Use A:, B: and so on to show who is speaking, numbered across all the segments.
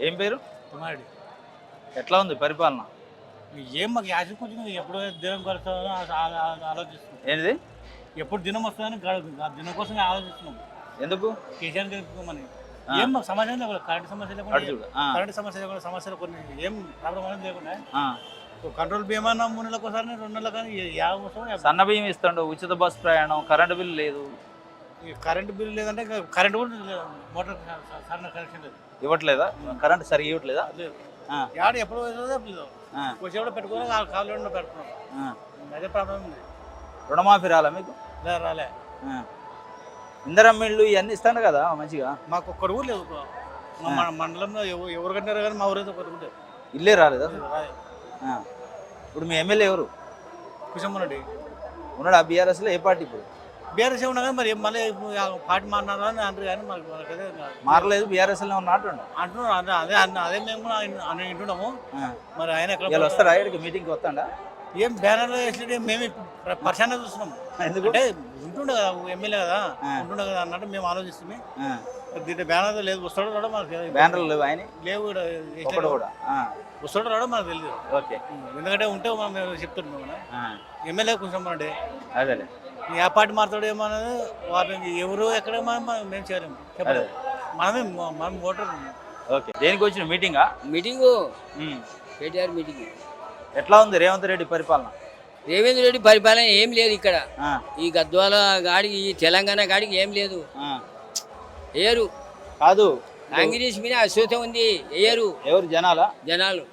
A: ఏం పేరు?
B: కుమారుడు.
A: ఎట్లా ఉంది పరిపాలన?
B: ఏం మాకు యాసకి వచ్చింది, ఎప్పుడు దినం కలుస్తుందో ఆలోచిస్తున్నాం.
A: ఏంటిది?
B: ఎప్పుడు దినం వస్తుందని దినం కోసం ఆలోచిస్తున్నాం.
A: ఎందుకు?
B: కేసీఆర్ తెలుసుకోమని. ఏం మాకు సమస్య లేకుండా, కరెంట్ సమస్య లేకుండా, కరెంట్ సమస్య లేకుండా, సమస్యలు కొన్ని ఏం ప్రాబ్లం అనేది లేకుండా, కంట్రోల్ బియ్యం 3 నెలలకు ఒకసారి 2 నెలలు కానీ
A: సన్న బియ్యం ఇస్తాడు, ఉచిత బస్ ప్రయాణం, కరెంటు బిల్లు లేదు.
B: కరెంటు బిల్లు లేదంటే కరెంట్ కూడా మోటార్ సన్న కనెక్షన్ లేదు.
A: ఇవ్వట్లేదా? కరెంట్ సరిగా ఇవ్వట్లేదా?
B: యాడ ఎప్పుడు వచ్చి కూడా పెట్టుకుని కాళ్ళు పెట్టుకున్నాం. అదే ప్రాబ్లం ఉంది.
A: రుణమాఫీ రాలే మీకు?
B: రాలే.
A: ఇందిరమ్మ ఇళ్ళు ఇవన్నీ ఇస్తాను కదా మంచిగా.
B: మాకు ఒక్కడు కూడా లేదు. మన మండలంలో ఎవరు కట్టారు కానీ మా ఊరైతే ఒక్కరు కూడా
A: ఇల్లే రాలేదా? ఇప్పుడు మీ ఎమ్మెల్యే ఎవరు?
B: కుశమ్మరెడ్డి
A: ఉన్నాడు. ఆ బీఆర్ఎస్లో ఏ పార్టీ? ఇప్పుడు
B: బీఆర్ఎస్ ఉన్నా కానీ మరి మళ్ళీ పార్టీ మారినారు అని అంటారు కానీ మనకైతే
A: మారలేదు. బీఆర్ఎస్లో ఉన్నట్టు
B: అంటున్నారు. అదే మేము అని వింటున్నాము. మరి ఆయన ఎక్కడ
A: వస్తారా? ఇక్కడికి మీటింగ్కి వస్తాడా?
B: ఏం బ్యానర్లో వేసి మేము పరిశాన చూస్తున్నాం. ఎందుకంటే ఉంటుండే కదా, ఎమ్మెల్యే కదా, ఉంటుండే కదా అన్నట్టు మేము ఆలోచిస్తుంది. దీంట్లో బ్యానర్ లేదు. వస్తాడో రావడం మనకు తెలియదు.
A: బ్యానర్లు లేవు, ఆయన లేవు
B: కూడా. వస్తాడో రావడం మనకు తెలియదు.
A: ఓకే.
B: ఎందుకంటే ఉంటే మనం చెప్తున్నాం. ఎమ్మెల్యే కొంచెం అంటే
A: అదే
B: ఏ పార్టీ మారుతాడు ఏమో అనేది వాళ్ళకి ఎవరు ఎక్కడ మేము చేయలేము, చెప్పలేదు. మనం ఓటర్.
A: ఓకే. దేనికి వచ్చిన మీటింగా?
C: Meeting KTR meeting.
A: ఎట్లా ఉంది రేవంత్ రెడ్డి పరిపాలన?
C: రేవంత్ రెడ్డి పరిపాలన ఏం లేదు ఇక్కడ. ఈ గద్వాల గాడికి, ఈ తెలంగాణ గాడికి ఏం లేదు. ఏరు
A: కాదు,
C: కాంగ్రెస్ మీద అసూత ఉంది. ఏరు
A: ఎవరు? జనాలు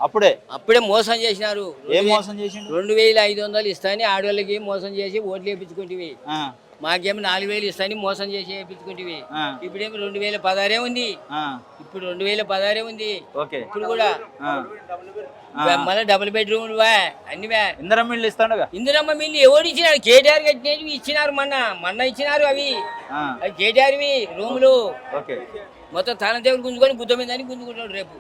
A: అప్పుడే
C: మోసం చేసినారు.
A: ఏం మోసం చేసిండు?
C: 2500 ఇస్తాని ఆడవాళ్ళకి మోసం చేసి ఓట్లు వేయించుకుంటేవి. మాకేమో 4000 ఇస్తాని మోసం చేసి వేయించుకుంటేవి. ఇప్పుడేమో 2016 ఉంది. ఇప్పుడు 2016 ఉంది. ఇప్పుడు కూడా మళ్ళీ డబుల్ బెడ్రూమ్ అన్ని
A: ఇందిరమ్మ ఇల్లు ఇస్తాడుగా.
C: ఇందిరమ్మ ఇల్లు ఎవరు ఇచ్చినారు? కేటీఆర్ కట్టినవి ఇచ్చినారు. మొన్న ఇచ్చినారు. అవి కేటీఆర్వి రూములు. మొత్తం తన దేవుడు గుంజుకొని బుద్ధ మీద గుంజుకుంటాడు రేపు.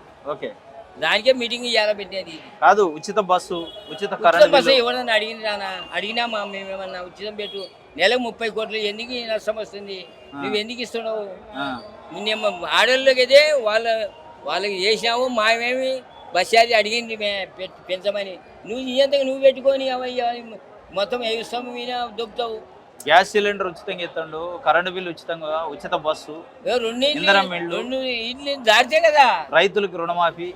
C: దానికే మీటింగ్ ఇవ్వాల పెట్టేది.
A: కాదు, ఉచిత బస్సు, ఉచిత కరెంట్
C: బస్సు ఎవరన్నా అడిగినామా మేమేమన్నా? ఉచితం పెట్టు, నెలకు 30 కోట్లు. ఎందుకు నష్టం వస్తుంది? నువ్వు ఎందుకు ఇస్తున్నావు? నిన్నేమో ఆడోళ్ళకి అయితే వాళ్ళకి చేసినావు. మామేమి బస్ ఛార్జీ అడిగింది పెంచమని. నువ్వు ఇయ్యంతగా నువ్వు పెట్టుకొని మొత్తం వేయిస్తాము మీద దొక్కుతావు.
A: గ్యాస్ సిలిండర్ ఉచితంగా ఇస్తాడు, కరెంటు బిల్లు ఉచితంగా, ఉచిత బస్సు,
C: 2 ఇల్లు దాడితే కదా.
A: రైతులకు రుణమాఫీ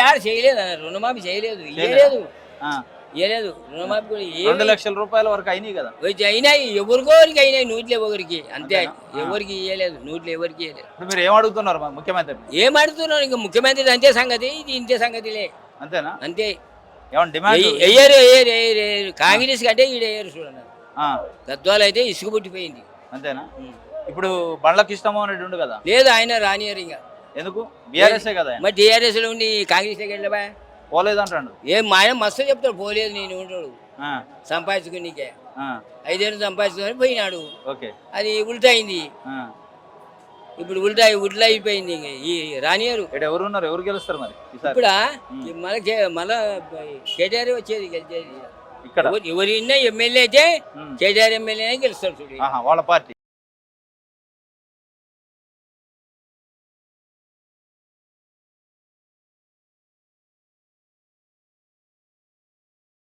C: ఆడ చేయలేదు. రుణమాఫీ చేయలేదు. ఇయ్యలేదు. రుణమాఫీ కూడా
A: 2 లక్షల రూపాయల వరకు అయినాయి కదా.
C: అయినాయి. ఎవరికోరికి అయినాయి. 100 ఒకరికి అంతే. ఎవరికి ఇయ్యలేదు. 100 ఎవరికి ఇయ్యలేదు.
A: మీరు ఏం అడుగుతున్నారు ముఖ్యమంత్రి?
C: ఏం అడుగుతున్నారు? ఇంకా ముఖ్యమంత్రి అంతే సంగతి, ఇది ఇంతే సంగతిలే.
A: అంతేనా?
C: అంతే.
A: ఏమన్నా డిమాండ్?
C: ఎయ్యరు. కాంగ్రెస్ కంటే ఈడయ్యారు. చూడండి, గద్వాలు అయితే ఇసుకు పుట్టిపోయింది.
A: అంతేనా? ఇప్పుడు బండ్ల కృష్ణమోహన్ రెడ్డి ఉండు కదా.
C: లేదు, ఆయన రానియరు. ఇంకా
A: ఎందుకు? బీఆర్ఎస్ కదా.
C: మరి టీఆర్ఎస్ లో ఉండి కాంగ్రెస్ లోకి వెళ్ళబా
A: పోలేదంటాడు.
C: ఏం మా ఆయన మస్తు చెప్తాడు. పోలేదు నేను ఉంటాడు. సంపాదించుకునికే 5 ఏళ్ళు సంపాదించుకొని పోయినాడు. అది ఉల్టా అయింది. ఇప్పుడు ఉల్టా అయిపోయింది. ఇంక ఈ రానియరు.
A: ఎవరున్నారు? ఎవరు గెలుస్తారు మరి
C: ఇప్పుడు? మళ్ళా కేటీఆర్ వచ్చేది, గెలిచేది. ఎవరిన్నా ఎమ్మెల్యే అయితే కేటీఆర్ ఎమ్మెల్యేనే గెలుస్తాడు. చూడు,
A: వాళ్ళ పార్టీ.